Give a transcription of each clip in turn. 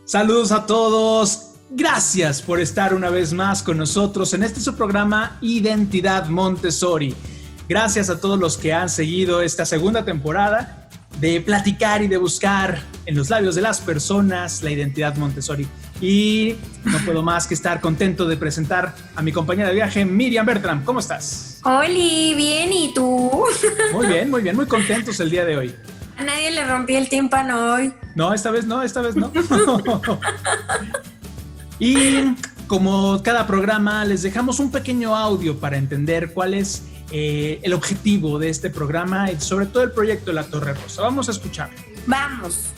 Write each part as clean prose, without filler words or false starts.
Saludos a todos. Gracias por estar una vez más con nosotros en este su programa Identidad Montessori. Gracias a todos los que han seguido esta segunda temporada de platicar y de buscar en los labios de las personas la identidad Montessori. Y no puedo más que estar contento de presentar a mi compañera de viaje, Miriam Bertram. ¿Cómo estás? Oli, bien, ¿y tú? Muy bien, muy contentos el día de hoy. A nadie le rompí el tímpano hoy. No, esta vez no. Y como cada programa, les dejamos un pequeño audio para entender cuál es el objetivo de este programa y sobre todo el proyecto de la Torre Rosa. Vamos a escuchar. Vamos.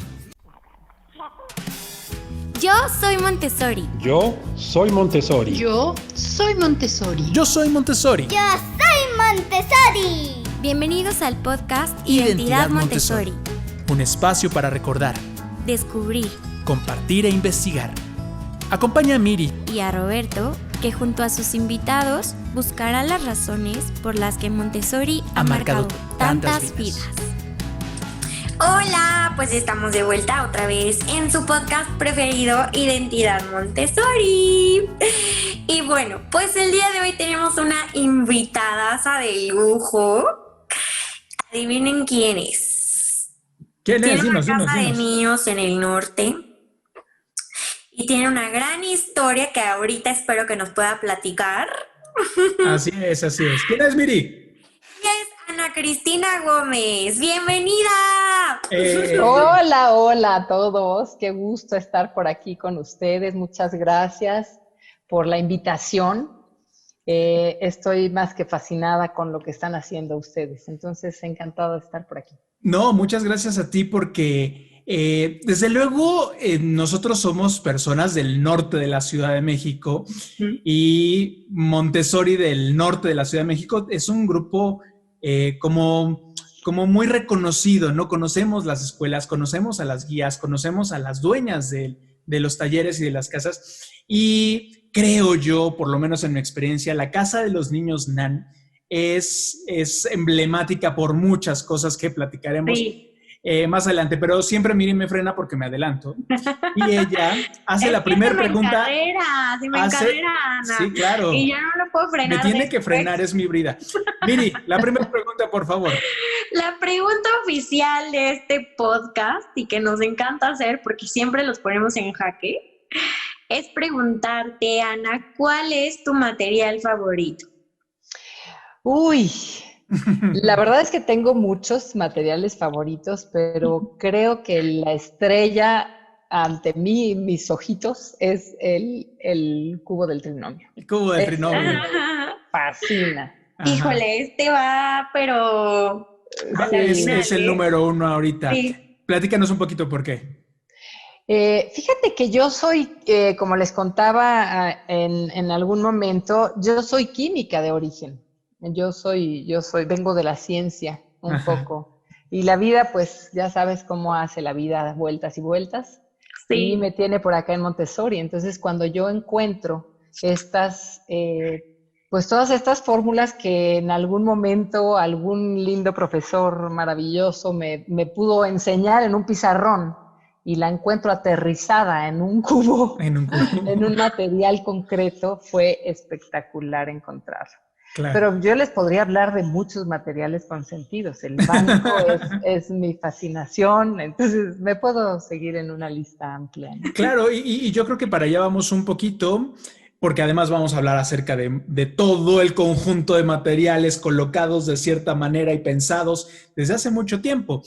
Yo soy Montessori. Yo soy Montessori. Yo soy Montessori. Yo soy Montessori. Yo soy Montessori. Bienvenidos al podcast Identidad Montessori. Un espacio para recordar, descubrir, compartir e investigar. Acompaña a Miri y a Roberto, que junto a sus invitados buscará las razones por las que Montessori ha marcado tantas vidas. Hola, pues estamos de vuelta otra vez en su podcast preferido, Identidad Montessori. Y bueno, pues el día de hoy tenemos una invitadaza de lujo. Adivinen quién es. ¿Quién es? Tiene una Dinos. casa de niños en el norte y tiene una gran historia que ahorita espero que nos pueda platicar. Así es. ¿Quién es, Miri? Es Ana Cristina Gómez. ¡Bienvenida! Hola a todos. Qué gusto estar por aquí con ustedes. Muchas gracias por la invitación. Estoy más que fascinada con lo que están haciendo ustedes. Entonces, encantada de estar por aquí. No, muchas gracias a ti porque desde luego nosotros somos personas del norte de la Ciudad de México y Montessori del norte de la Ciudad de México es un grupo como muy reconocido, ¿no? Conocemos las escuelas, conocemos a las guías, conocemos a las dueñas de los talleres y de las casas y creo yo, por lo menos en mi experiencia, la Casa de los Niños NAN es emblemática por muchas cosas que platicaremos más adelante, pero siempre Miri me frena porque me adelanto. Y ella hace la primera pregunta. Se me encarrera, Ana. Sí, claro. Y yo no lo puedo frenar. Me tiene después. que frenar, es mi brida. Miri, la primera pregunta, por favor. La pregunta oficial de este podcast, y que nos encanta hacer porque siempre los ponemos en jaque, es preguntarte, Ana, ¿cuál es tu material favorito? Uy, la verdad es que tengo muchos materiales favoritos, pero creo que la estrella ante mí, mis ojitos, es el cubo del trinomio. El cubo del trinomio. Fascina. Ajá. Híjole, este va, pero... Es el número uno ahorita. Sí. Platícanos un poquito por qué. Fíjate que yo soy, como les contaba en algún momento, yo soy química de origen. Yo vengo de la ciencia un poco. Y la vida, pues, ya sabes cómo hace la vida, vueltas y vueltas. Sí. Y me tiene por acá en Montessori. Entonces, cuando yo encuentro pues todas estas fórmulas que en algún momento algún lindo profesor maravilloso me pudo enseñar en un pizarrón y la encuentro aterrizada en un cubo, en un material concreto, fue espectacular encontrarlo. Claro. Pero yo les podría hablar de muchos materiales consentidos. El banco es mi fascinación, entonces me puedo seguir en una lista amplia, ¿no? Claro, y yo creo que para allá vamos un poquito, porque además vamos a hablar acerca de todo el conjunto de materiales colocados de cierta manera y pensados desde hace mucho tiempo.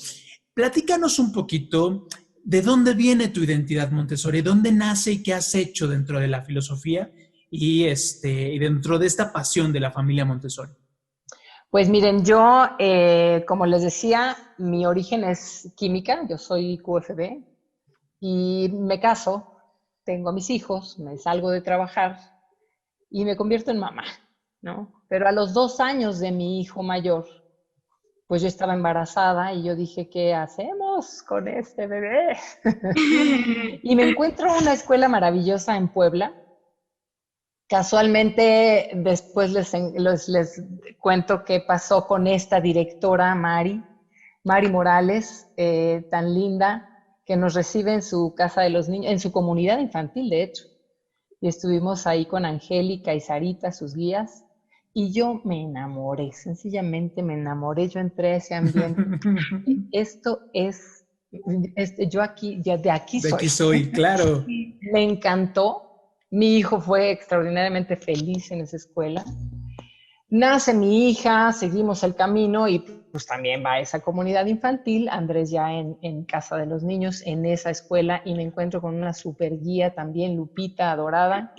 Platícanos un poquito de dónde viene tu identidad Montessori, dónde nace y qué has hecho dentro de la filosofía y dentro de esta pasión de la familia Montessori. Pues miren, yo, como les decía, mi origen es química, yo soy QFB y me caso, tengo a mis hijos, me salgo de trabajar y me convierto en mamá, ¿no? Pero a los 2 años de mi hijo mayor, pues yo estaba embarazada y yo dije, ¿qué hacemos con este bebé? Y me encuentro una escuela maravillosa en Puebla. Casualmente, después les cuento qué pasó con esta directora, Mari Morales, tan linda, que nos recibe en su casa de los niños, en su comunidad infantil, de hecho. Y estuvimos ahí con Angélica y Sarita, sus guías, y yo me enamoré, sencillamente me enamoré, yo entré a ese ambiente. Esto es, yo aquí, ya de aquí soy. De aquí soy, claro. Me encantó, mi hijo fue extraordinariamente feliz en esa escuela. Nace mi hija, seguimos el camino y pues también va a esa comunidad infantil, Andrés ya en Casa de los Niños, en esa escuela, y me encuentro con una super guía también, Lupita, adorada.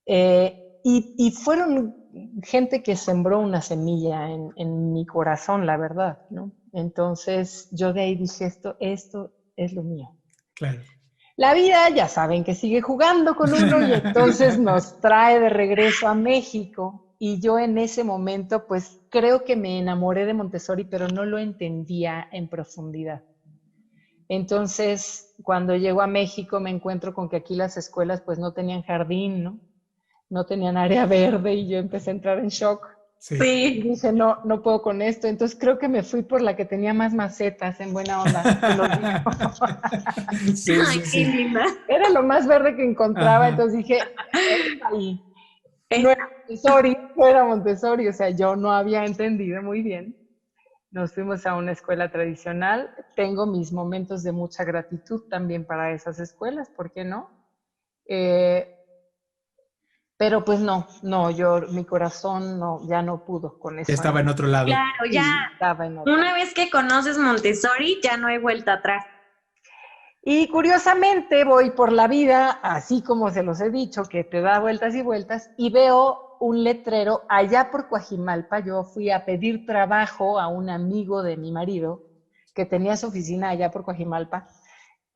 Y fueron gente que sembró una semilla en mi corazón, la verdad, ¿no? Entonces yo de ahí dije, esto es lo mío. Claro. La vida, ya saben que sigue jugando con uno y entonces nos trae de regreso a México. Y yo en ese momento, pues creo que me enamoré de Montessori, pero no lo entendía en profundidad. Entonces, cuando llego a México me encuentro con que aquí las escuelas pues no tenían jardín, ¿no? No tenían área verde y yo empecé a entrar en shock. Sí. Y dije, no puedo con esto. Entonces creo que me fui por la que tenía más macetas, en buena onda. Te lo digo. Sí, Ay, sí, qué sí. linda. Era lo más verde que encontraba, Ajá. entonces dije, ahí. No era Montessori, o sea, yo no había entendido muy bien. Nos fuimos a una escuela tradicional. Tengo mis momentos de mucha gratitud también para esas escuelas, ¿por qué no? Pero pues no, mi corazón ya no pudo con eso. Ya estaba en otro lado. Claro, Sí, ya. estaba en otro. Una vez que conoces Montessori, ya no hay vuelta atrás. Y curiosamente voy por la vida, así como se los he dicho, que te da vueltas y vueltas, y veo un letrero allá por Coajimalpa. Yo fui a pedir trabajo a un amigo de mi marido que tenía su oficina allá por Coajimalpa,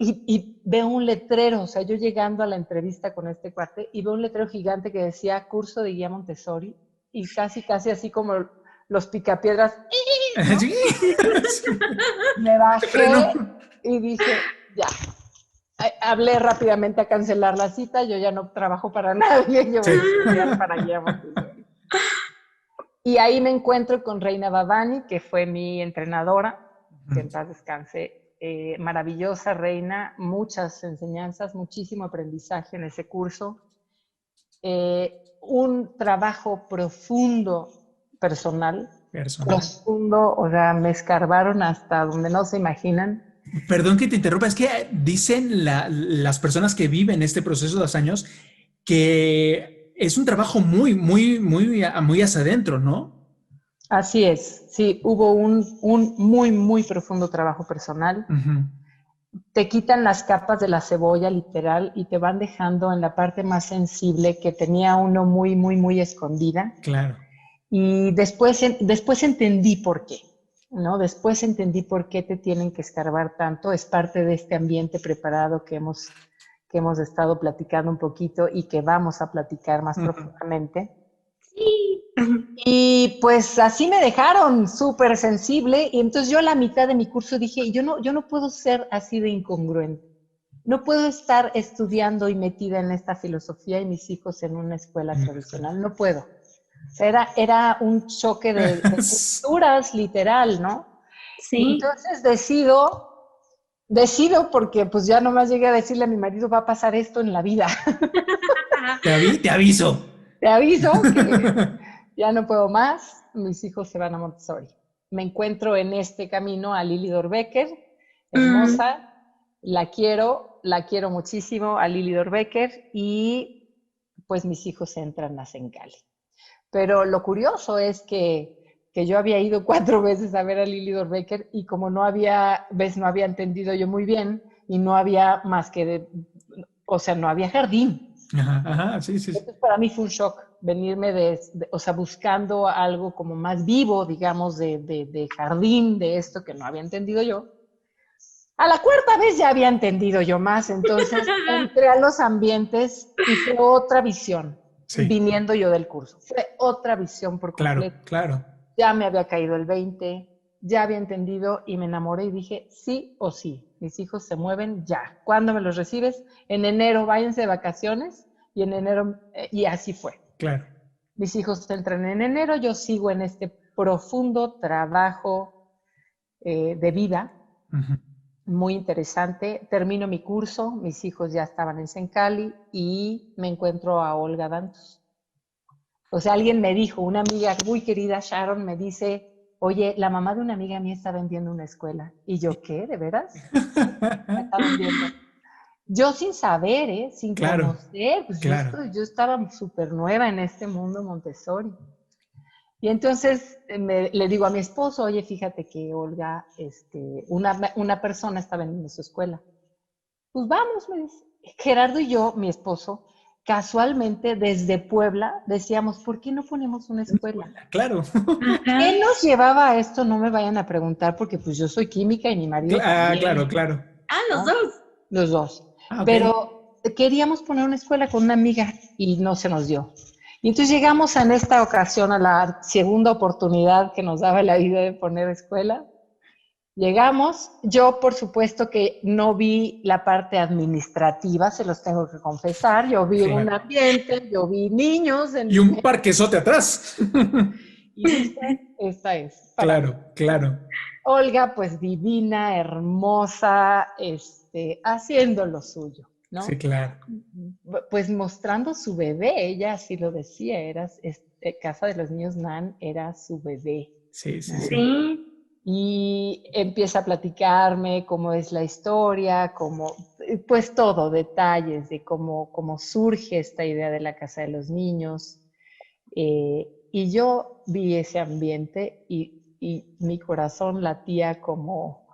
y veo un letrero, o sea, yo llegando a la entrevista con este cuate, y veo un letrero gigante que decía curso de guía Montessori, y casi así como los picapiedras, ¿no? Sí. Me bajé Freno. y dije, ya. Hablé rápidamente a cancelar la cita, yo ya no trabajo para nadie, yo voy a estudiar para guía Montessori. Y ahí me encuentro con Reina Babani, que fue mi entrenadora, que en paz descanse, maravillosa Reina, muchas enseñanzas, muchísimo aprendizaje en ese curso, un trabajo profundo personal, profundo, o sea, me escarbaron hasta donde no se imaginan. Perdón que te interrumpa, es que dicen las personas que viven este proceso de 2 años que es un trabajo muy hacia adentro, ¿no? Así es, sí, hubo un muy profundo trabajo personal. Te quitan las capas de la cebolla, literal, y te van dejando en la parte más sensible que tenía uno muy escondida. Claro. Y después entendí por qué, ¿no? Después entendí por qué te tienen que escarbar tanto. Es parte de este ambiente preparado que hemos estado platicando un poquito y que vamos a platicar más profundamente. Sí. Y pues así me dejaron súper sensible, y entonces yo a la mitad de mi curso dije, yo no puedo ser así de incongruente, no puedo estar estudiando y metida en esta filosofía y mis hijos en una escuela tradicional, no puedo. O sea, era un choque de culturas literal, ¿no? Sí. Entonces decido porque pues ya nomás llegué a decirle a mi marido, va a pasar esto en la vida. Te aviso. Te aviso que ya no puedo más, mis hijos se van a Montessori. Me encuentro en este camino a Lili Dorbecker, hermosa, la quiero muchísimo a Lili Dorbecker, y pues mis hijos nacen en Cali. Pero lo curioso es que yo había ido 4 veces a ver a Lili Dorbecker, y como no había entendido yo muy bien, y no había más que no había jardín. Ajá, sí. Entonces para mí fue un shock venirme buscando algo como más vivo, digamos, de jardín, de esto que no había entendido yo. A la 4ª vez ya había entendido yo más, entonces entré a los ambientes y fue otra visión, viniendo yo del curso. Fue otra visión por completo. Claro. Ya me había caído el 20, ya había entendido y me enamoré y dije, sí o sí, mis hijos se mueven ya. ¿Cuándo me los recibes? En enero, váyanse de vacaciones, y en enero, y así fue. Claro. Mis hijos entran en enero, yo sigo en este profundo trabajo de vida. muy interesante. Termino mi curso, mis hijos ya estaban en Sencali y me encuentro a Olga Dantus. O sea, alguien me dijo, una amiga muy querida, Sharon, me dice, oye, la mamá de una amiga mía está vendiendo una escuela. Y yo, ¿qué? ¿De veras? Me está vendiendo. Yo sin saber, sin Claro, conocer, pues claro. yo estaba súper nueva en este mundo Montessori. Y entonces le digo a mi esposo, oye, fíjate que Olga, una persona está vendiendo su escuela. Pues vamos, me dice. Gerardo y yo, mi esposo, casualmente desde Puebla decíamos, ¿por qué no ponemos una escuela? Claro. ¿Qué nos llevaba a esto? No me vayan a preguntar porque pues yo soy química y mi marido también. Claro, claro. Los ¿no? dos. Los dos. Ah, ok. Pero queríamos poner una escuela con una amiga y no se nos dio. Y entonces llegamos en esta ocasión a la segunda oportunidad que nos daba la vida de poner escuela. Llegamos, yo por supuesto que no vi la parte administrativa, se los tengo que confesar, yo vi un ambiente, yo vi niños. Y un parquezote atrás. Y dije, esta es. Claro, claro. Olga, pues divina, hermosa, haciendo lo suyo, ¿no? Sí, claro. Pues mostrando su bebé, ella así lo decía, Casa de los Niños Nan era su bebé. Sí, sí, ¿no? sí. Y empieza a platicarme cómo es la historia, pues todo, detalles de cómo surge esta idea de la Casa de los Niños. Y yo vi ese ambiente y mi corazón latía como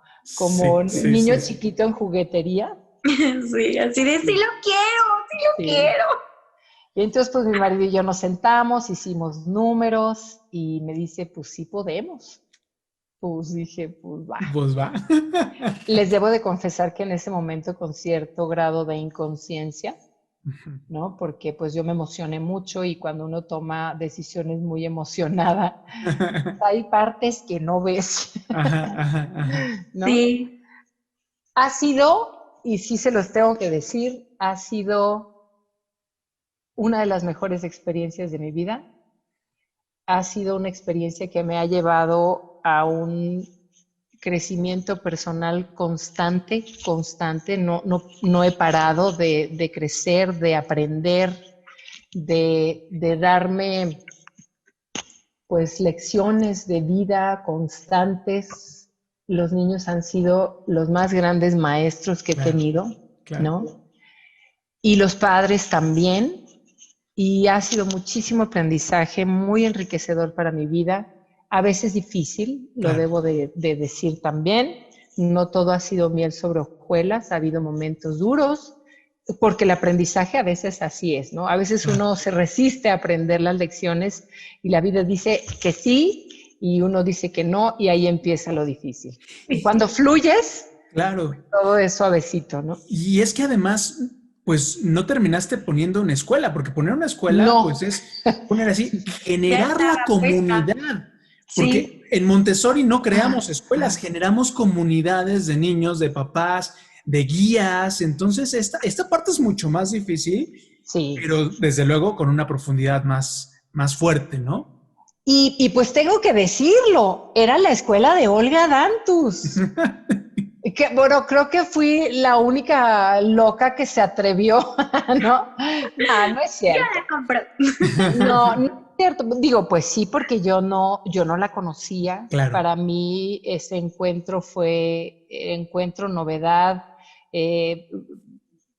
niño chiquito en juguetería. Sí, así de sí lo quiero. Y entonces pues mi marido y yo nos sentamos, hicimos números y me dice, pues sí podemos. Pues dije, pues va. Pues va. Les debo de confesar que en ese momento con cierto grado de inconsciencia, ¿no? Porque pues yo me emocioné mucho y cuando uno toma decisiones muy emocionada, hay partes que no ves. ¿No? Sí. Ha sido, y sí se los tengo que decir, ha sido una de las mejores experiencias de mi vida. Ha sido una experiencia que me ha llevado a un crecimiento personal constante, no he parado de crecer, de aprender, de darme pues lecciones de vida constantes. Los niños han sido los más grandes maestros que he tenido, ¿no? Y los padres también. Y ha sido muchísimo aprendizaje, muy enriquecedor para mi vida. A veces difícil, lo debo de decir también. No todo ha sido miel sobre hojuelas, ha habido momentos duros, porque el aprendizaje a veces así es, ¿no? A veces uno se resiste a aprender las lecciones y la vida dice que sí y uno dice que no y ahí empieza lo difícil. Y cuando fluyes, todo es suavecito, ¿no? Y es que además, pues no terminaste poniendo una escuela, porque poner una escuela, pues es poner así, generar la comunidad. Porque en Montessori no creamos escuelas, generamos comunidades de niños, de papás, de guías. Entonces, esta parte es mucho más difícil, pero desde luego con una profundidad más fuerte, ¿no? Y pues tengo que decirlo, era la escuela de Olga Dantus. Bueno, creo que fui la única loca que se atrevió, ¿no? No es cierto. Yo la compro. No es cierto. Digo, pues sí, porque yo no la conocía. Claro. Para mí ese encuentro fue novedad,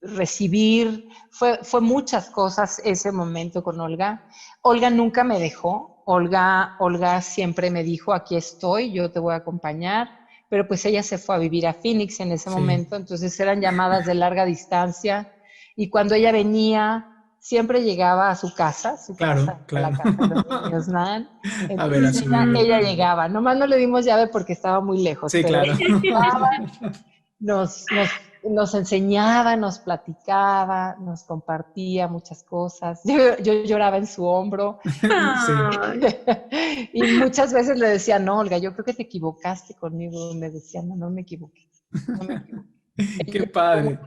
recibir, fue muchas cosas ese momento con Olga. Olga nunca me dejó. Olga siempre me dijo, aquí estoy, yo te voy a acompañar. Pero pues ella se fue a vivir a Phoenix en ese momento, entonces eran llamadas de larga distancia y cuando ella venía siempre llegaba a su casa, Claro. la casa de los niños Nan. A ver, ella llegaba, nomás no le dimos llave porque estaba muy lejos. Sí, pero claro. llegaba, nos enseñaba, nos platicaba, nos compartía muchas cosas. Yo lloraba en su hombro. Y muchas veces le decía, no, Olga, yo creo que te equivocaste conmigo. Me decía, no me equivoqué. Qué padre.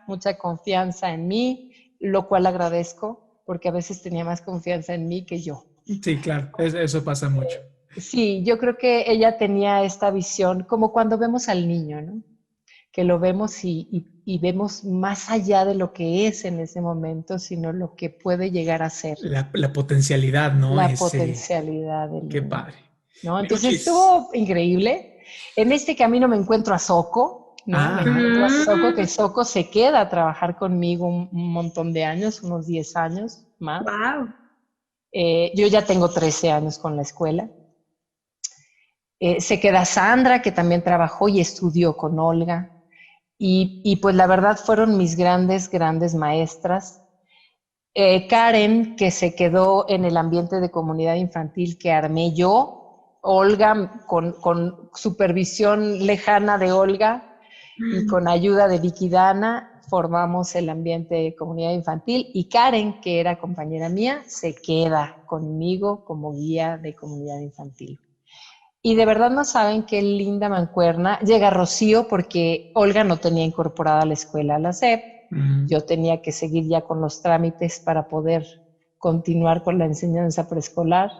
Mucha confianza en mí, lo cual agradezco, porque a veces tenía más confianza en mí que yo. Sí, claro, eso pasa mucho. Sí, yo creo que ella tenía esta visión, como cuando vemos al niño, ¿no? que lo vemos y vemos más allá de lo que es en ese momento, sino lo que puede llegar a ser. La potencialidad, ¿no? La potencialidad del Qué niño, padre. ¿no? Entonces estuvo increíble. En este camino me encuentro a Soco, ¿no? Me encuentro a Soco, que Soco se queda a trabajar conmigo un montón de años, unos 10 años más. Wow. Yo ya tengo 13 años con la escuela. Se queda Sandra, que también trabajó y estudió con Olga. Y pues la verdad fueron mis grandes maestras. Karen, que se quedó en el ambiente de comunidad infantil que armé yo. Olga, con supervisión lejana de Olga y con ayuda de Vicky Dana, formamos el ambiente de comunidad infantil. Y Karen, que era compañera mía, se queda conmigo como guía de comunidad infantil. Y de verdad no saben qué linda mancuerna. Llega Rocío porque Olga no tenía incorporada a la escuela a la SEP. Yo tenía que seguir ya con los trámites para poder continuar con la enseñanza preescolar.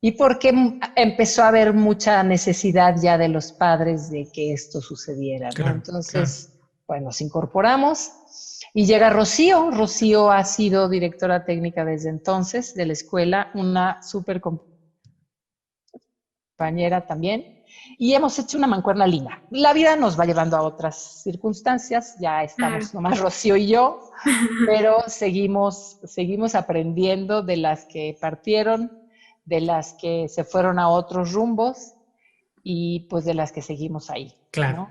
Y porque empezó a haber mucha necesidad ya de los padres de que esto sucediera, ¿no? Claro, entonces, bueno, nos incorporamos y llega Rocío. Rocío ha sido directora técnica desde entonces de la escuela, una súper compañera también, y hemos hecho una mancuerna linda. La vida nos va llevando a otras circunstancias, ya estamos nomás Rocío y yo, pero seguimos aprendiendo de las que partieron, de las que se fueron a otros rumbos y pues de las que seguimos ahí. Claro. ¿no?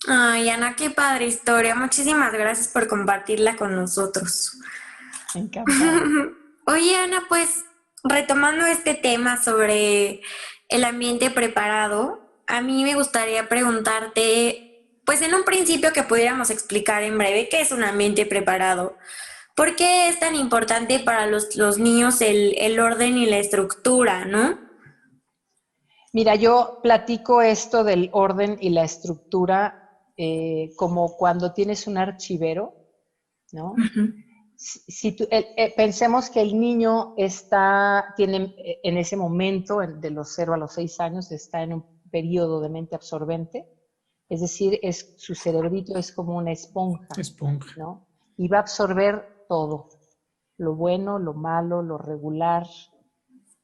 Ay, Ana, qué padre historia. Muchísimas gracias por compartirla con nosotros. Encantada. Oye, Ana, pues retomando este tema sobre el ambiente preparado, a mí me gustaría preguntarte, pues en un principio que pudiéramos explicar en breve qué es un ambiente preparado. ¿Por qué es tan importante para los niños el orden y la estructura, no? Mira, yo platico esto del orden y la estructura como cuando tienes un archivero, ¿no? Pensemos que el niño tiene en ese momento, de los 0 a los 6 años, está en un periodo de mente absorbente, es decir, su cerebrito es como una esponja, ¿no? Y va a absorber todo, lo bueno, lo malo, lo regular,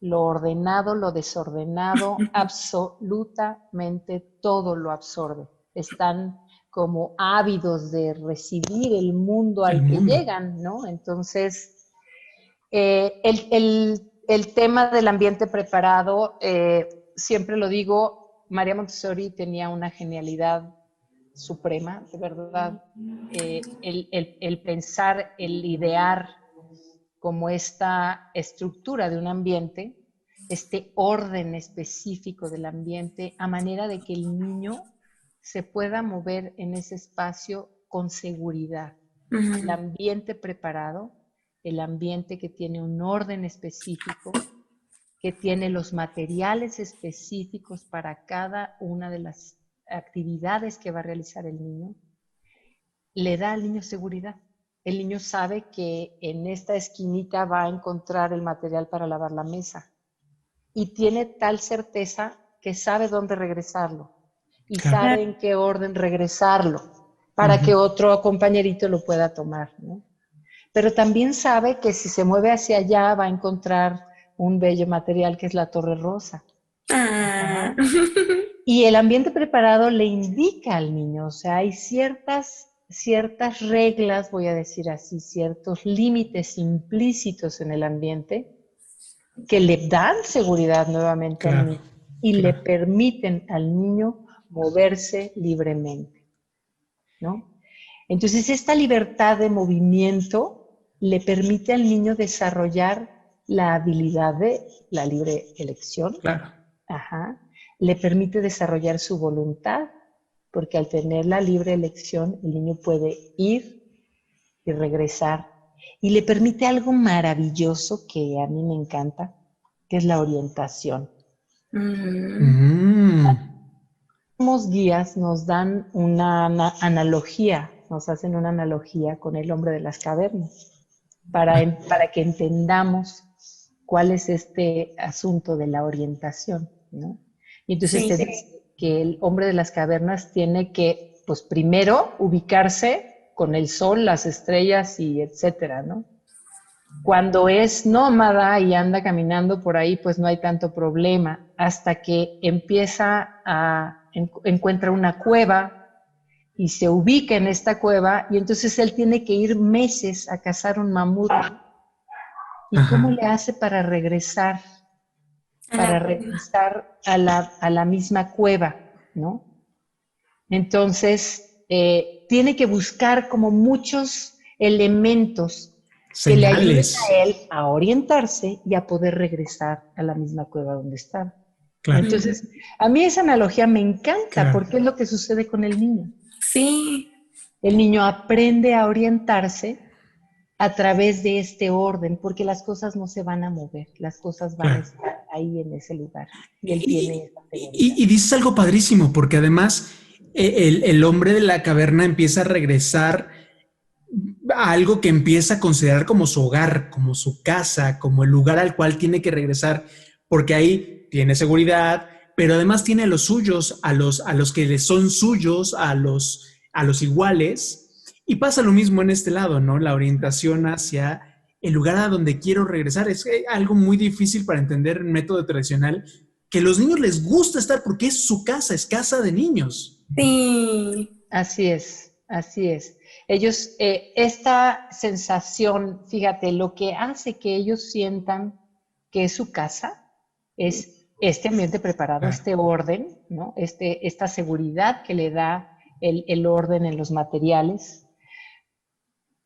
lo ordenado, lo desordenado, absolutamente todo lo absorbe. Están como ávidos de recibir el mundo al que llegan, ¿no? Entonces, el tema del ambiente preparado, siempre lo digo, María Montessori tenía una genialidad suprema, de verdad. El pensar, el idear como esta estructura de un ambiente, este orden específico del ambiente, a manera de que el niño se pueda mover en ese espacio con seguridad. El ambiente preparado, el ambiente que tiene un orden específico, que tiene los materiales específicos para cada una de las actividades que va a realizar el niño, le da al niño seguridad. El niño sabe que en esta esquinita va a encontrar el material para lavar la mesa y tiene tal certeza que sabe dónde regresarlo y sabe en qué orden regresarlo para que otro compañerito lo pueda tomar, ¿no? Pero también sabe que si se mueve hacia allá va a encontrar un bello material que es la torre rosa. Y el ambiente preparado le indica al niño, o sea, hay ciertas reglas, voy a decir así, ciertos límites implícitos en el ambiente que le dan seguridad nuevamente al niño y le permiten al niño moverse libremente, ¿no? Entonces, esta libertad de movimiento le permite al niño desarrollar la habilidad de la libre elección. Le permite desarrollar su voluntad, porque al tener la libre elección, el niño puede ir y regresar. Y le permite algo maravilloso que a mí me encanta, que es la orientación. Los guías nos dan una analogía, nos hacen una analogía con el hombre de las cavernas, para que entendamos cuál es este asunto de la orientación, ¿no? Y entonces te dice que el hombre de las cavernas tiene que pues primero ubicarse con el sol, las estrellas y etcétera, ¿no? Cuando es nómada y anda caminando por ahí, pues no hay tanto problema, hasta que encuentra una cueva y se ubica en esta cueva, y entonces él tiene que ir meses a cazar un mamut. ¿Y cómo le hace para regresar? Para regresar a la misma cueva, ¿no? Entonces, tiene que buscar como muchos elementos que le ayuden a él a orientarse y a poder regresar a la misma cueva donde está. Claro. Entonces, a mí esa analogía me encanta, porque es lo que sucede con el niño. Sí. El niño aprende a orientarse a través de este orden, porque las cosas no se van a mover, las cosas van a estar ahí en ese lugar. Y él tiene esa seguridad. Y dices algo padrísimo, porque además el hombre de la caverna empieza a regresar a algo que empieza a considerar como su hogar, como su casa, como el lugar al cual tiene que regresar, porque ahí tiene seguridad, pero además tiene a los suyos, a los que le son suyos, a los iguales. Y pasa lo mismo en este lado, ¿no? La orientación hacia el lugar a donde quiero regresar. Es algo muy difícil para entender en método tradicional, que a los niños les gusta estar porque es su casa, es casa de niños. Sí. Así es, así es. Ellos, esta sensación, fíjate, lo que hace que ellos sientan que es su casa es este ambiente preparado, este orden, ¿no? Esta seguridad que le da el orden en los materiales.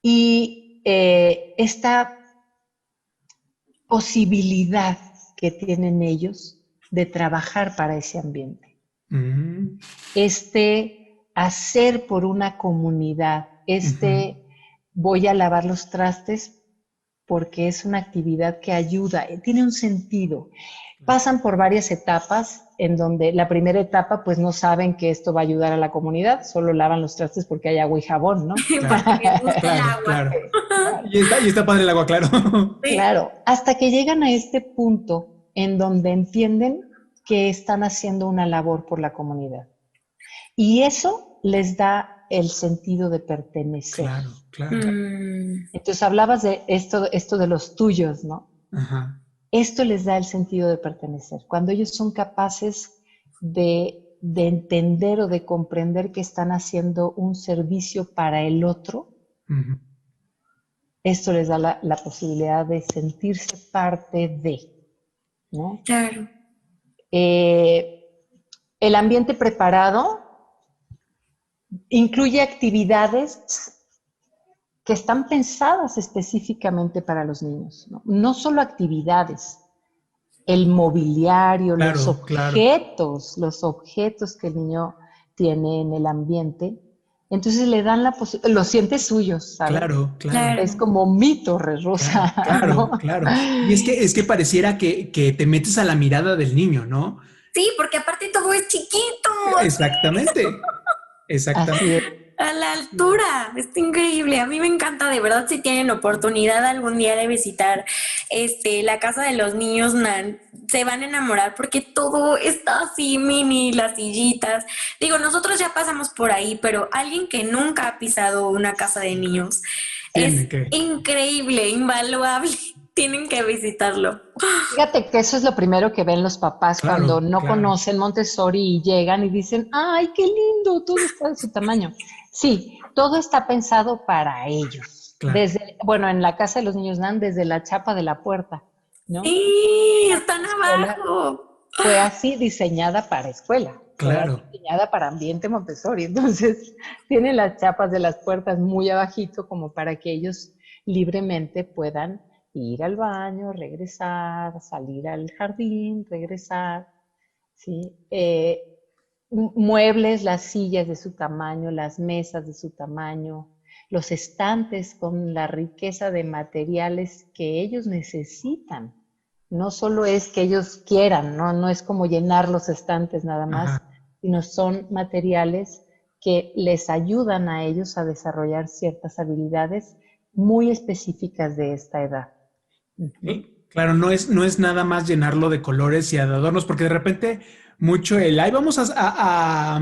Y esta posibilidad que tienen ellos de trabajar para ese ambiente. Hacer por una comunidad, voy a lavar los trastes porque es una actividad que ayuda, tiene un sentido. Pasan por varias etapas en donde la primera etapa pues no saben que esto va a ayudar a la comunidad, solo lavan los trastes porque hay agua y jabón, ¿no? Claro. Y está padre el agua, claro. Claro, hasta que llegan a este punto en donde entienden que están haciendo una labor por la comunidad. Y eso les da el sentido de pertenecer. Claro. Entonces hablabas de esto de los tuyos, ¿no? Ajá. Esto les da el sentido de pertenecer. Cuando ellos son capaces de entender o de comprender que están haciendo un servicio para el otro, esto les da la posibilidad de sentirse parte de, ¿no? Claro. El ambiente preparado incluye actividades que están pensadas específicamente para los niños, ¿no? No solo actividades, el mobiliario, los objetos que el niño tiene en el ambiente, entonces le dan la posibilidad, lo siente suyo, ¿sabes? Claro. Es como mi Torre Rosa. Claro. Y es que pareciera que te metes a la mirada del niño, ¿no? Sí, porque aparte todo es chiquito. Exactamente. A la altura, está increíble. A mí me encanta, de verdad, si tienen oportunidad algún día de visitar la casa de los niños Nan, se van a enamorar porque todo está así mini, las sillitas. Digo, nosotros ya pasamos por ahí, pero alguien que nunca ha pisado una casa de niños es increíble, invaluable. Tienen que visitarlo. Fíjate que eso es lo primero que ven los papás cuando no conocen Montessori y llegan y dicen, ¡ay, qué lindo! Todo está de su tamaño. Sí, todo está pensado para ellos. Claro. En la casa de los niños Nan, desde la chapa de la puerta, ¿no? Sí, están abajo. Fue así diseñada para escuela. Claro. Fue diseñada para ambiente Montessori. Entonces, tiene las chapas de las puertas muy abajito como para que ellos libremente puedan ir al baño, regresar, salir al jardín, regresar, ¿sí? Muebles, las sillas de su tamaño, las mesas de su tamaño, los estantes con la riqueza de materiales que ellos necesitan. No solo es que ellos quieran, no es como llenar los estantes nada más, sino son materiales que les ayudan a ellos a desarrollar ciertas habilidades muy específicas de esta edad. Claro, no es nada más llenarlo de colores y de adornos, porque de repente mucho ahí vamos a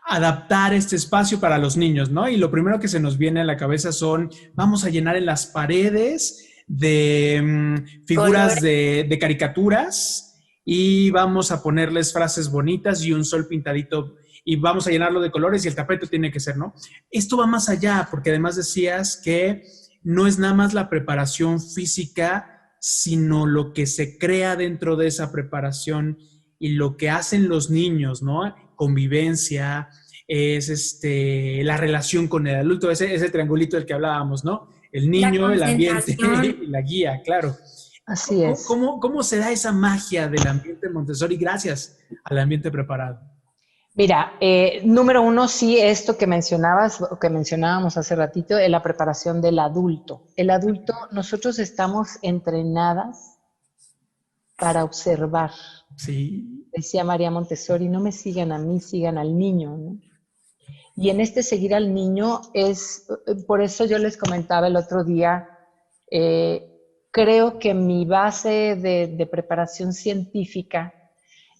adaptar este espacio para los niños, ¿no? Y lo primero que se nos viene a la cabeza son, vamos a llenar en las paredes de figuras de caricaturas y vamos a ponerles frases bonitas y un sol pintadito y vamos a llenarlo de colores y el tapete tiene que ser, ¿no? Esto va más allá, porque además decías que no es nada más la preparación física, sino lo que se crea dentro de esa preparación y lo que hacen los niños, ¿no? Convivencia, es la relación con el adulto, ese triangulito del que hablábamos, ¿no? El niño, el ambiente y la guía, claro. Así es. ¿Cómo se da esa magia del ambiente Montessori gracias al ambiente preparado? Mira, número uno, sí, esto que mencionabas, o que mencionábamos hace ratito, es la preparación del adulto. El adulto, nosotros estamos entrenadas para observar. Sí. Decía María Montessori, no me sigan a mí, sigan al niño, ¿no? Y en este seguir al niño por eso yo les comentaba el otro día, creo que mi base de preparación científica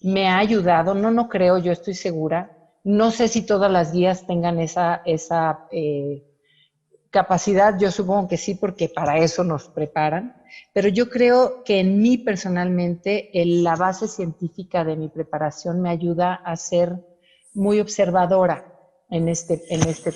me ha ayudado, no creo, yo estoy segura, no sé si todas las guías tengan esa capacidad, yo supongo que sí, porque para eso nos preparan, pero yo creo que en mí personalmente la base científica de mi preparación me ayuda a ser muy observadora en este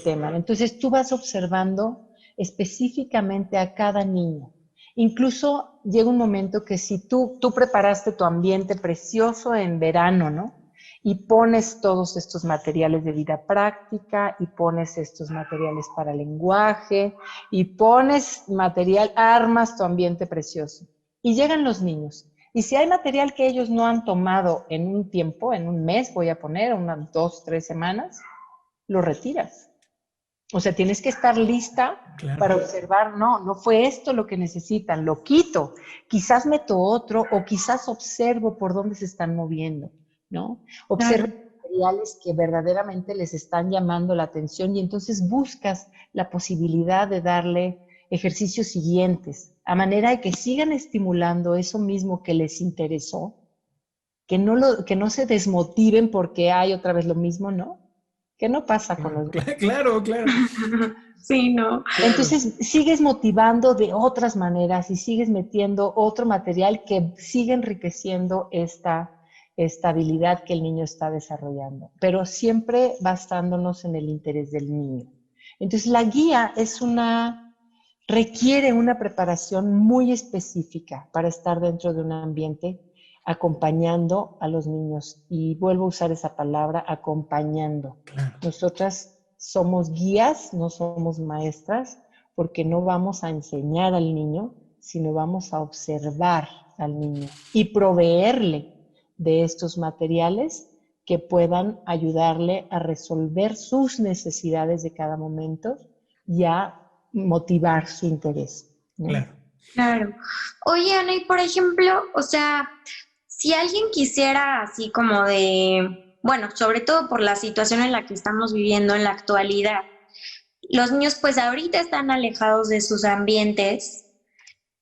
tema. Entonces tú vas observando específicamente a cada niño. Incluso llega un momento que si tú preparaste tu ambiente precioso en verano, ¿no? Y pones todos estos materiales de vida práctica, y pones estos materiales para lenguaje, y pones armas tu ambiente precioso. Y llegan los niños. Y si hay material que ellos no han tomado en un tiempo, en un mes, voy a poner, unas 2, 3 semanas, lo retiras. O sea, tienes que estar lista para observar, no fue esto lo que necesitan, lo quito. Quizás meto otro o quizás observo por dónde se están moviendo, ¿no? Observo materiales que verdaderamente les están llamando la atención y entonces buscas la posibilidad de darle ejercicios siguientes, a manera de que sigan estimulando eso mismo que les interesó, que no se desmotiven porque hay otra vez lo mismo, ¿no? ¿Qué no pasa con los niños? Claro. Sí, no. Entonces sigues motivando de otras maneras y sigues metiendo otro material que sigue enriqueciendo esta habilidad que el niño está desarrollando, pero siempre basándonos en el interés del niño. Entonces la guía requiere una preparación muy específica para estar dentro de un ambiente acompañando a los niños. Y vuelvo a usar esa palabra, acompañando. Claro. Nosotras somos guías, no somos maestras, porque no vamos a enseñar al niño, sino vamos a observar al niño y proveerle de estos materiales que puedan ayudarle a resolver sus necesidades de cada momento y a motivar su interés, ¿no? Claro. Oye, Ana, y por ejemplo, o sea, si alguien quisiera así como bueno, sobre todo por la situación en la que estamos viviendo en la actualidad, los niños pues ahorita están alejados de sus ambientes,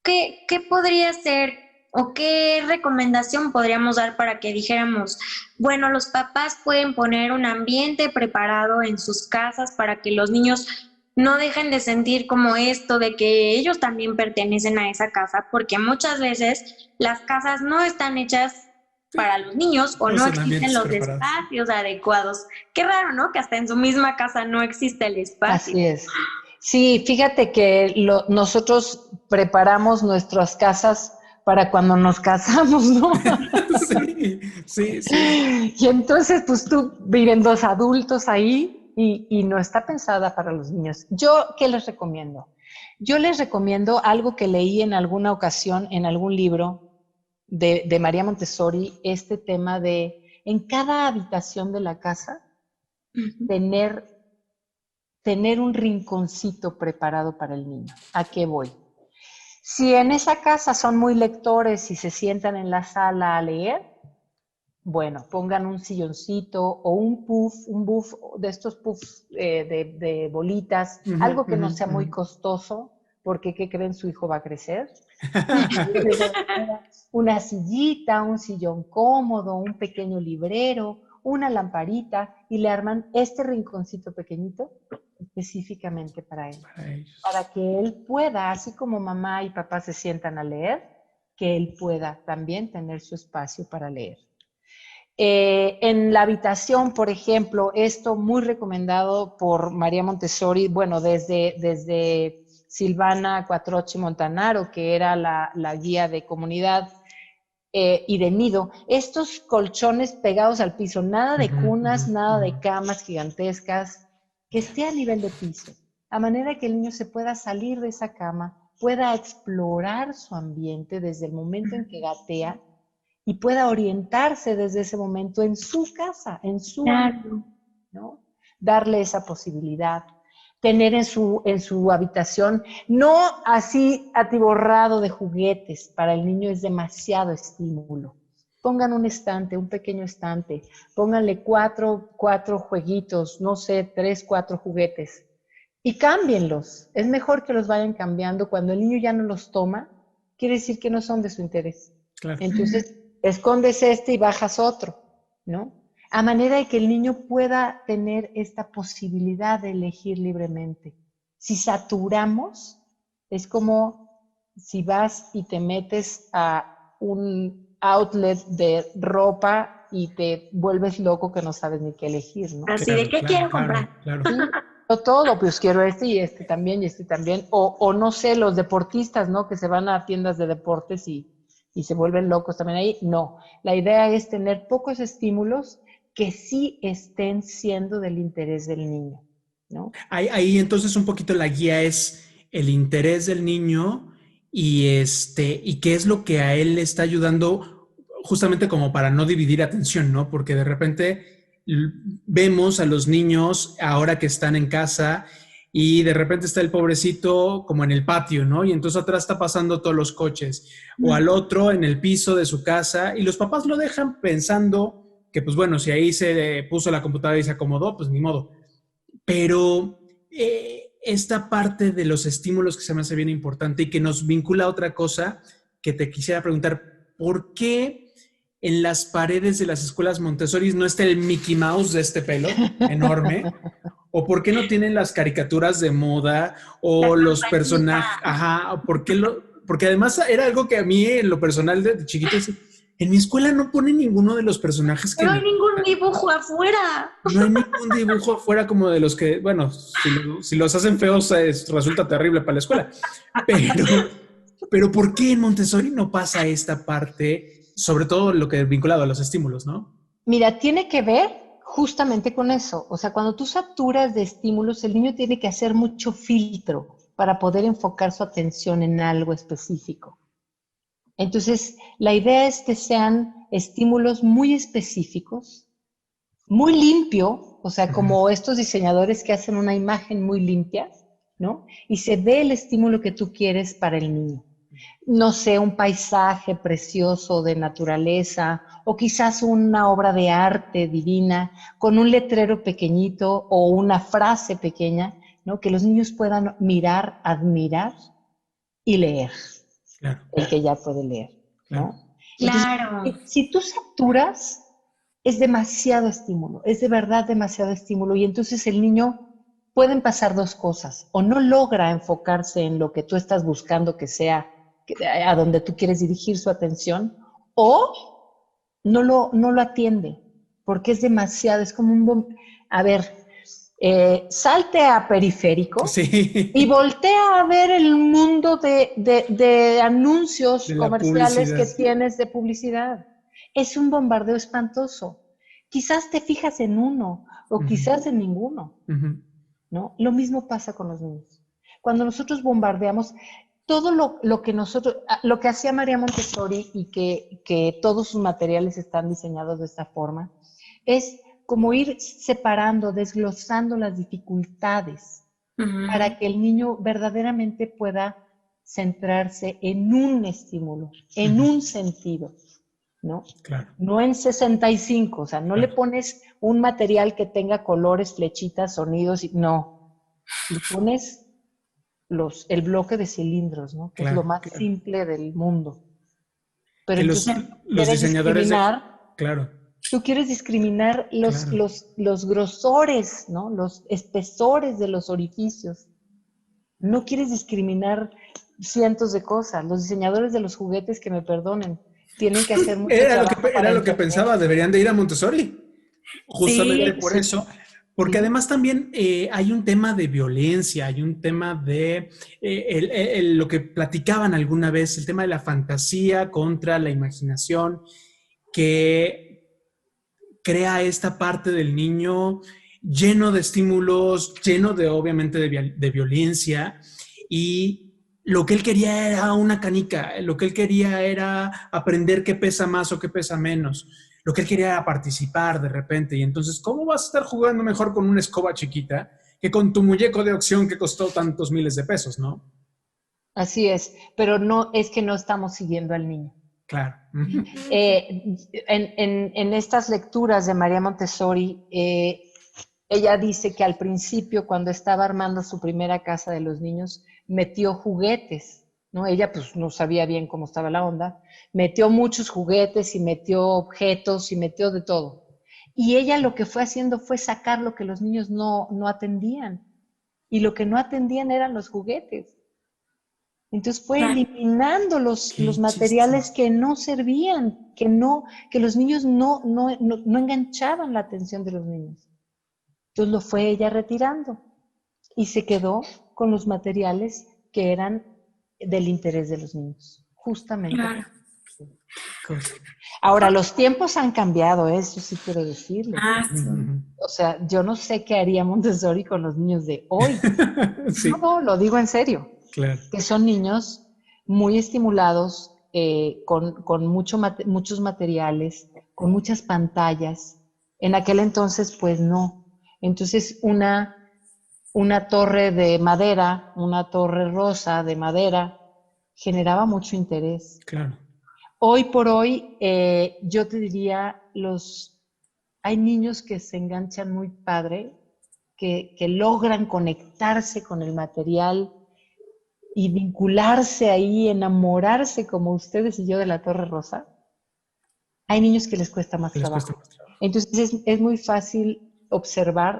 ¿qué podría ser o qué recomendación podríamos dar para que dijéramos, bueno, los papás pueden poner un ambiente preparado en sus casas para que los niños no dejen de sentir como esto de que ellos también pertenecen a esa casa, porque muchas veces las casas no están hechas para los niños o no existen los espacios adecuados. Qué raro, ¿no? Que hasta en su misma casa no existe el espacio. Así es. Sí, fíjate que nosotros preparamos nuestras casas para cuando nos casamos, ¿no? Sí. Y entonces, pues tú viven 2 adultos ahí y no está pensada para los niños. ¿Yo qué les recomiendo? Yo les recomiendo algo que leí en alguna ocasión en algún libro de María Montessori, este tema de en cada habitación de la casa tener un rinconcito preparado para el niño. ¿A qué voy? Si en esa casa son muy lectores y se sientan en la sala a leer, bueno, pongan un silloncito o un buff de estos puffs de bolitas, algo que no sea muy costoso, porque ¿qué creen? Su hijo va a crecer. Una sillita, un sillón cómodo, un pequeño librero, una lamparita y le arman este rinconcito pequeñito específicamente para él. Para que él pueda, así como mamá y papá se sientan a leer, que él pueda también tener su espacio para leer. En la habitación, por ejemplo, esto muy recomendado por María Montessori, bueno, desde Silvana Quattrocchi Montanaro, que era la guía de comunidad, y de nido, estos colchones pegados al piso, nada de cunas, nada de camas gigantescas, que esté a nivel de piso, a manera que el niño se pueda salir de esa cama, pueda explorar su ambiente desde el momento en que gatea y pueda orientarse desde ese momento en su casa, en su ambiente, ¿no? Darle esa posibilidad. Tener en su habitación, no así atiborrado de juguetes, para el niño es demasiado estímulo. Pongan un estante, un pequeño estante, pónganle cuatro jueguitos, no sé, 3, 4 juguetes y cámbienlos. Es mejor que los vayan cambiando. Cuando el niño ya no los toma, quiere decir que no son de su interés. Claro. Entonces, escondes este y bajas otro, ¿no? A manera de que el niño pueda tener esta posibilidad de elegir libremente. Si saturamos, es como si vas y te metes a un outlet de ropa y te vuelves loco que no sabes ni qué elegir, ¿no? Así de qué quiero comprar. Claro. Sí, no todo, pues quiero este y este también y este también. O no sé, los deportistas, ¿no? Que se van a tiendas de deportes y se vuelven locos también ahí. No, la idea es tener pocos estímulos que sí estén siendo del interés del niño, ¿no? Ahí entonces un poquito la guía es el interés del niño y qué es lo que a él le está ayudando justamente como para no dividir atención, ¿no? Porque de repente vemos a los niños ahora que están en casa y de repente está el pobrecito como en el patio, ¿no? Y entonces atrás está pasando todos los coches o al otro en el piso de su casa y los papás lo dejan pensando que pues bueno, si ahí se puso la computadora y se acomodó, pues ni modo. Pero esta parte de los estímulos que se me hace bien importante y que nos vincula a otra cosa que te quisiera preguntar, ¿por qué en las paredes de las escuelas Montessori no está el Mickey Mouse de este pelo enorme? ¿O por qué no tienen las caricaturas de moda o los personajes? Ajá, porque además era algo que a mí en lo personal de chiquito en mi escuela no ponen ninguno de los personajes que... No hay ningún dibujo afuera. No hay ningún dibujo afuera como de los que, bueno, si los hacen feos resulta terrible para la escuela. Pero ¿por qué en Montessori no pasa esta parte, sobre todo lo que es vinculado a los estímulos, ¿no? Mira, tiene que ver justamente con eso. O sea, cuando tú saturas de estímulos, el niño tiene que hacer mucho filtro para poder enfocar su atención en algo específico. Entonces, la idea es que sean estímulos muy específicos, muy limpio, o sea, como estos diseñadores que hacen una imagen muy limpia, ¿no? Y se ve el estímulo que tú quieres para el niño. No sé, un paisaje precioso de naturaleza, o quizás una obra de arte divina, con un letrero pequeñito o una frase pequeña, ¿no? Que los niños puedan mirar, admirar y leer. Claro. El que ya puede leer, ¿no? Claro. Entonces, si tú saturas, es demasiado estímulo, es de verdad demasiado estímulo, y entonces el niño pueden pasar dos cosas: o no logra enfocarse en lo que tú estás buscando que sea a donde tú quieres dirigir su atención, o no lo atiende, porque es demasiado, es como un... A ver, salte a Periférico y voltea a ver el mundo de anuncios de comerciales que tienes de publicidad. Es un bombardeo espantoso. Quizás te fijas en uno o quizás en ninguno, ¿no? Lo mismo pasa con los niños. Cuando nosotros bombardeamos, todo lo que hacía María Montessori y que todos sus materiales están diseñados de esta forma, es como ir separando, desglosando las dificultades para que el niño verdaderamente pueda centrarse en un estímulo, en un sentido, ¿no? Claro. No en 65, o sea, no le pones un material que tenga colores, flechitas, sonidos, no. Le pones el bloque de cilindros, ¿no? Que es lo más simple del mundo. Pero que entonces los diseñadores discriminar... Claro. Tú quieres discriminar los grosores, ¿no? Los espesores de los orificios. No quieres discriminar cientos de cosas. Los diseñadores de los juguetes, que me perdonen, tienen que hacer mucho trabajo Era lo que pensaba, deberían de ir a Montessori. Justamente por eso. Porque además también hay un tema de violencia, hay un tema de lo que platicaban alguna vez, el tema de la fantasía contra la imaginación, que crea esta parte del niño lleno de estímulos, lleno de, obviamente, de violencia, y lo que él quería era una canica, lo que él quería era aprender qué pesa más o qué pesa menos. Lo que él quería era participar de repente. Y entonces, ¿cómo vas a estar jugando mejor con una escoba chiquita que con tu muñeco de opción que costó tantos miles de pesos, no? Así es, pero no es que no estamos siguiendo al niño. Claro. En estas lecturas de María Montessori, ella dice que al principio, cuando estaba armando su primera casa de los niños, metió juguetes, ¿no? Ella pues no sabía bien cómo estaba la onda, metió muchos juguetes y metió objetos y metió de todo. Y ella lo que fue haciendo fue sacar lo que los niños no atendían. Y lo que no atendían eran los juguetes. Entonces fue eliminando los materiales que no servían, que los niños no enganchaban la atención de los niños. Entonces lo fue ella retirando y se quedó con los materiales que eran del interés de los niños, justamente. Claro. Ahora, los tiempos han cambiado, eso sí quiero decirles. Sí. O sea, yo no sé qué haría Montessori con los niños de hoy. Sí. No, lo digo en serio. Claro. Que son niños muy estimulados, con muchos materiales, con muchas pantallas. En aquel entonces, pues no. Entonces, una torre de madera, una torre rosa de madera, generaba mucho interés. Claro. Hoy por hoy, yo te diría, hay niños que se enganchan muy padre, que logran conectarse con el material y vincularse ahí, enamorarse como ustedes y yo de la Torre Rosa. Hay niños que les cuesta más trabajo. Entonces es muy fácil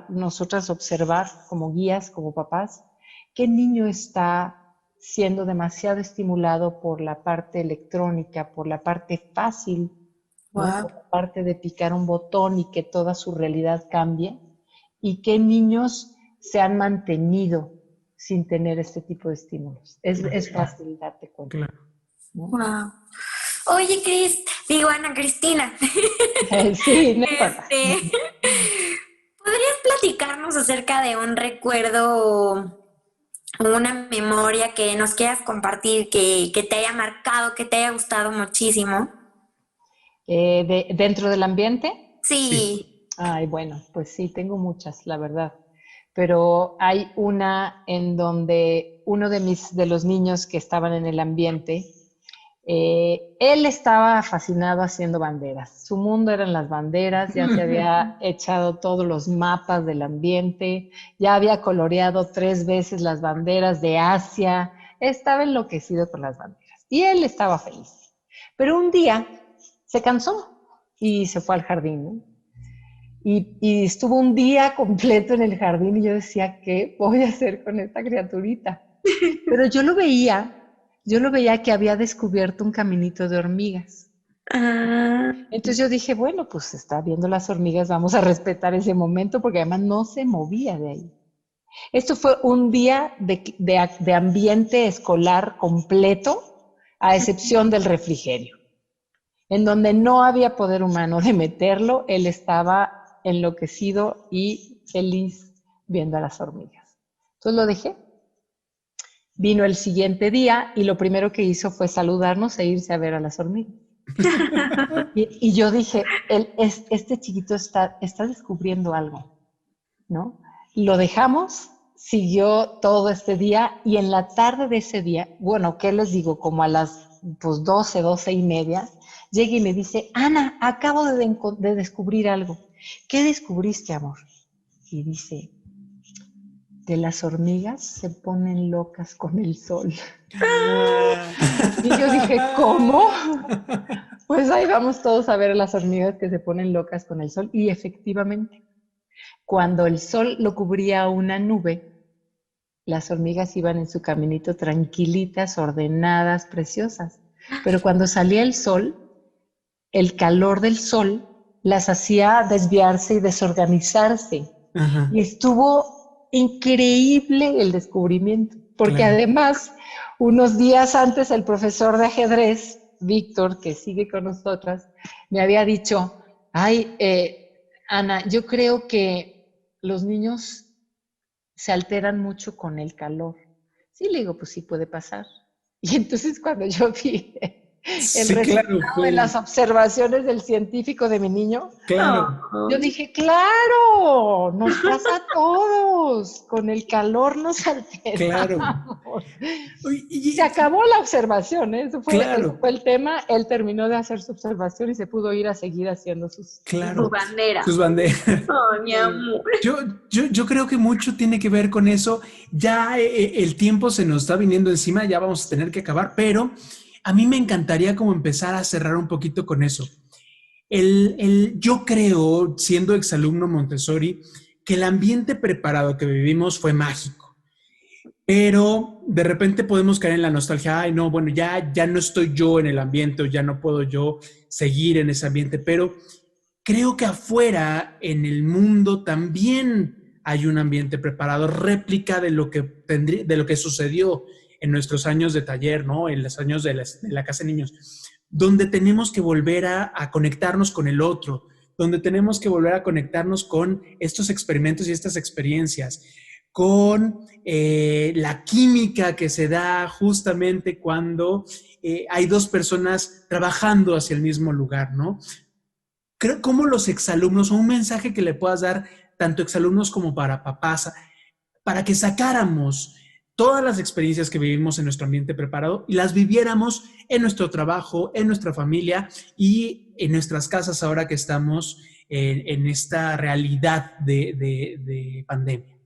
nosotras observar como guías, como papás, qué niño está siendo demasiado estimulado por la parte electrónica, por la parte fácil, ¿no? Por la parte de picar un botón y que toda su realidad cambie, y qué niños se han mantenido sin tener este tipo de estímulos. Es fácil darte cuenta. Claro. ¿No? Wow. Oye, Ana Cristina. Sí, no importa. ¿Podrías platicarnos acerca de un recuerdo o una memoria que nos quieras compartir, que te haya marcado, que te haya gustado muchísimo? ¿Dentro del ambiente? Sí. Ay, bueno, pues sí, tengo muchas, la verdad. Pero hay una en donde uno de los niños que estaban en el ambiente, él estaba fascinado haciendo banderas. Su mundo eran las banderas, ya se había echado todos los mapas del ambiente, ya había coloreado 3 veces las banderas de Asia, estaba enloquecido con las banderas. Y él estaba feliz. Pero un día se cansó y se fue al jardín, ¿no? Y estuvo un día completo en el jardín y yo decía, ¿qué voy a hacer con esta criaturita? Pero yo lo veía que había descubierto un caminito de hormigas. Entonces yo dije, bueno, pues está viendo las hormigas, vamos a respetar ese momento porque además no se movía de ahí. Esto fue un día de ambiente escolar completo, a excepción del refrigerio, en donde no había poder humano de meterlo. Él estaba enloquecido y feliz viendo a las hormigas. Entonces lo dejé. Vino el siguiente día y lo primero que hizo fue saludarnos e irse a ver a las hormigas. y yo dije, este chiquito está descubriendo algo, ¿no? Lo dejamos, siguió todo este día y en la tarde de ese día, bueno, ¿qué les digo? Como a las 12:30, llega y me dice, Ana, acabo de descubrir algo. ¿Qué descubriste, amor? Y dice, que las hormigas se ponen locas con el sol. Y yo dije, ¿cómo? Pues ahí vamos todos a ver a las hormigas que se ponen locas con el sol. Y efectivamente, cuando el sol lo cubría una nube, las hormigas iban en su caminito tranquilitas, ordenadas, preciosas. Pero cuando salía el sol, el calor del sol las hacía desviarse y desorganizarse. Ajá, Y estuvo increíble el descubrimiento, porque claro. además, unos días antes, el profesor de ajedrez, Víctor, que sigue con nosotras, me había dicho, ay, Ana, yo creo que los niños se alteran mucho con el calor. Sí, le digo, pues sí puede pasar. Y entonces cuando yo vi el Sí, claro, resultado de las observaciones del científico de mi niño, claro, yo dije, claro, nos pasa a todos, con el calor nos claro. alteramos. Oye, Se acabó la observación, ¿eh? Eso claro, fue el tema, él terminó de hacer su observación y se pudo ir a seguir haciendo sus claro. bandera. Sus banderas. Oh, mi amor. Yo creo que mucho tiene que ver con eso. Ya el tiempo se nos está viniendo encima, ya vamos a tener que acabar, pero a mí me encantaría como empezar a cerrar un poquito con eso. Yo creo, siendo exalumno Montessori, que el ambiente preparado que vivimos fue mágico, pero de repente podemos caer en la nostalgia, ay no, bueno, ya no estoy yo en el ambiente o ya no puedo yo seguir en ese ambiente, pero creo que afuera, en el mundo, también hay un ambiente preparado, réplica de lo que sucedió en nuestros años de taller, ¿no? En los años de la casa de niños, donde tenemos que volver a conectarnos con el otro, donde tenemos que volver a conectarnos con estos experimentos y estas experiencias, con la química que se da justamente cuando hay dos personas trabajando hacia el mismo lugar, ¿no? Creo como los exalumnos, o un mensaje que le puedas dar tanto exalumnos como para papás, para que sacáramos todas las experiencias que vivimos en nuestro ambiente preparado y las viviéramos en nuestro trabajo, en nuestra familia y en nuestras casas ahora que estamos en esta realidad de pandemia.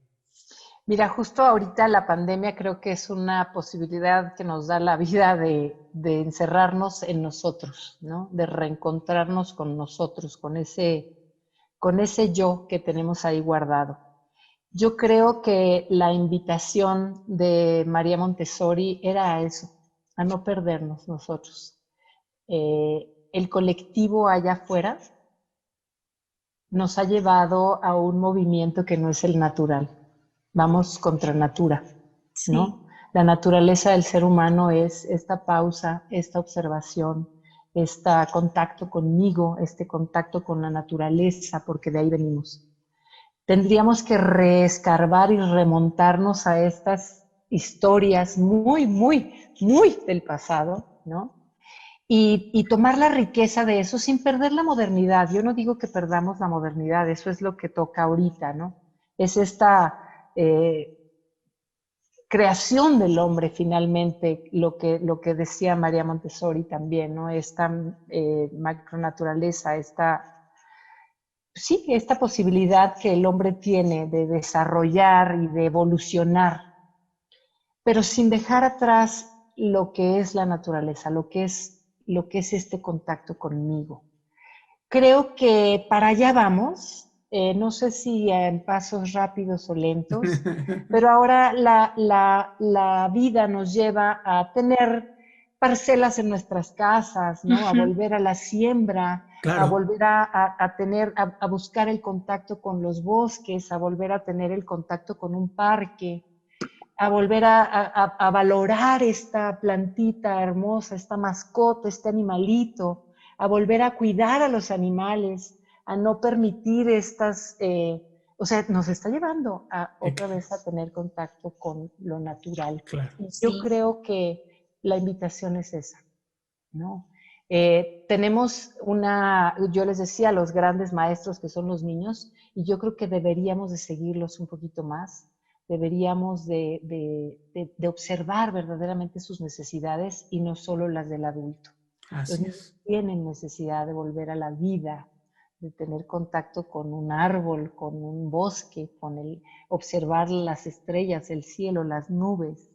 Mira, justo ahorita la pandemia creo que es una posibilidad que nos da la vida de encerrarnos en nosotros, ¿no? De reencontrarnos con nosotros, con ese yo que tenemos ahí guardado. Yo creo que la invitación de María Montessori era a eso, a no perdernos nosotros. El colectivo allá afuera nos ha llevado a un movimiento que no es el natural. Vamos contra natura, ¿no? Sí. La naturaleza del ser humano es esta pausa, esta observación, este contacto conmigo, este contacto con la naturaleza, porque de ahí venimos. Tendríamos que reescarbar y remontarnos a estas historias muy, muy, muy del pasado, ¿no? Y tomar la riqueza de eso sin perder la modernidad. Yo no digo que perdamos la modernidad, eso es lo que toca ahorita, ¿no? Es esta creación del hombre finalmente, lo que decía María Montessori también, ¿no? Esta macronaturaleza, esta posibilidad que el hombre tiene de desarrollar y de evolucionar, pero sin dejar atrás lo que es la naturaleza, lo que es este contacto conmigo. Creo que para allá vamos. No sé si en pasos rápidos o lentos, pero ahora la vida nos lleva a tener parcelas en nuestras casas, ¿no? A volver a la siembra, claro. A volver a buscar el contacto con los bosques, a volver a tener el contacto con un parque, a volver a valorar esta plantita hermosa, esta mascota, este animalito, a volver a cuidar a los animales, a no permitir estas, nos está llevando otra vez a tener contacto con lo natural. Claro. Yo creo que la invitación es esa, ¿no? Tenemos yo les decía, los grandes maestros que son los niños, y yo creo que deberíamos de seguirlos un poquito más, deberíamos de observar verdaderamente sus necesidades y no solo las del adulto. Los niños tienen necesidad de volver a la vida, de tener contacto con un árbol, con un bosque, observar las estrellas, el cielo, las nubes,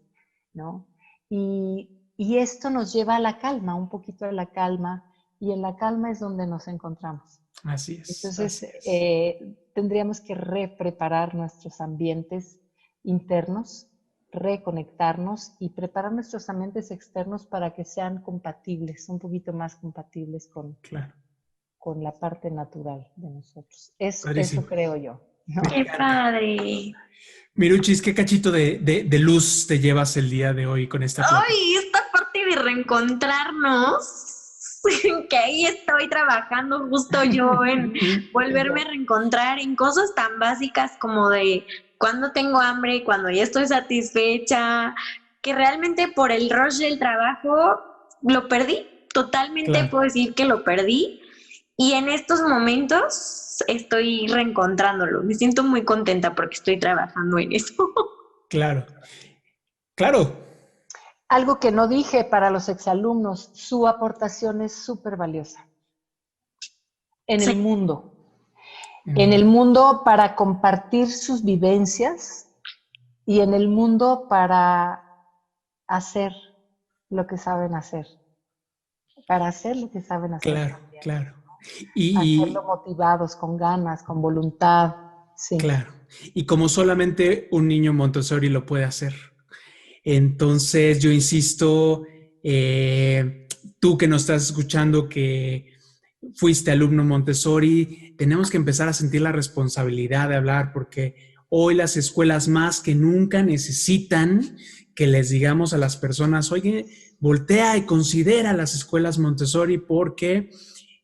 ¿no? Y esto nos lleva a la calma, un poquito a la calma, y en la calma es donde nos encontramos. Así es. Entonces, así es. tendríamos que repreparar nuestros ambientes internos, reconectarnos y preparar nuestros ambientes externos para que sean compatibles, un poquito más compatibles con la parte natural de nosotros. Eso creo yo, ¿no? ¡Qué padre! Miruchis, ¿qué cachito de luz te llevas el día de hoy con esta plática? ¡Ay, esta parte de reencontrarnos! Que ahí estoy trabajando justo yo en volverme a reencontrar en cosas tan básicas como de cuando tengo hambre, cuando ya estoy satisfecha, que realmente por el rush del trabajo lo perdí, totalmente puedo decir que lo perdí, y en estos momentos estoy reencontrándolo. Me siento muy contenta porque estoy trabajando en eso. Claro. Algo que no dije para los exalumnos, su aportación es súper valiosa en el mundo. En el mundo para compartir sus vivencias y en el mundo para hacer lo que saben hacer. Para hacer lo que saben hacer. Claro. Hacerlo motivados, con ganas, con voluntad. Sí. Claro. Y como solamente un niño Montessori lo puede hacer. Entonces, yo insisto, tú que nos estás escuchando, que fuiste alumno Montessori, tenemos que empezar a sentir la responsabilidad de hablar, porque hoy las escuelas más que nunca necesitan que les digamos a las personas, oye, voltea y considera las escuelas Montessori, porque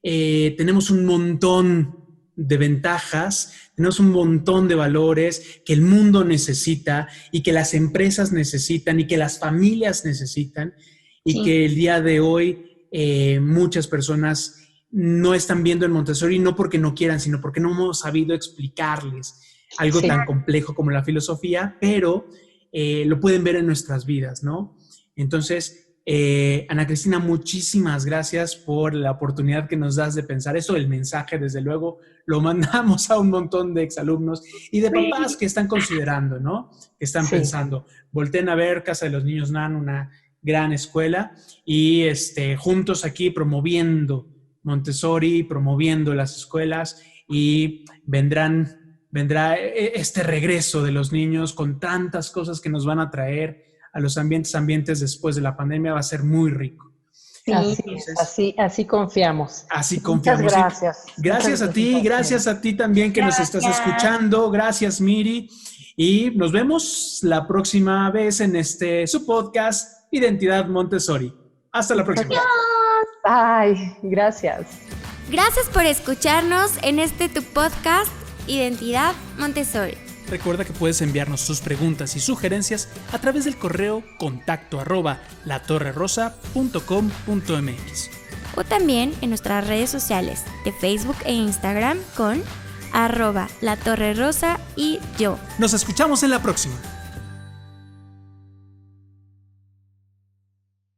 tenemos un montón de ventajas, tenemos un montón de valores que el mundo necesita y que las empresas necesitan y que las familias necesitan y que el día de hoy muchas personas no están viendo en Montessori, no porque no quieran, sino porque no hemos sabido explicarles algo tan complejo como la filosofía, pero lo pueden ver en nuestras vidas, ¿no? Entonces, Ana Cristina, muchísimas gracias por la oportunidad que nos das de pensar esto. El mensaje, desde luego, lo mandamos a un montón de exalumnos y de papás que están considerando, ¿no? Que están pensando. Volteen a ver Casa de los Niños NAN, una gran escuela, y juntos aquí promoviendo Montessori, promoviendo las escuelas, y vendrá este regreso de los niños con tantas cosas que nos van a traer a los ambientes después de la pandemia. Va a ser muy rico. Sí, así confiamos. Así confiamos. Muchas gracias. Gracias a ti también que nos estás escuchando. Gracias, Miri. Y nos vemos la próxima vez en su podcast Identidad Montessori. Hasta la próxima. Ay, gracias. Gracias por escucharnos en tu podcast Identidad Montessori. Recuerda que puedes enviarnos tus preguntas y sugerencias a través del correo contacto@latorrerosa.com.mx o también en nuestras redes sociales de Facebook e Instagram con @latorrerosa y yo. Nos escuchamos en la próxima.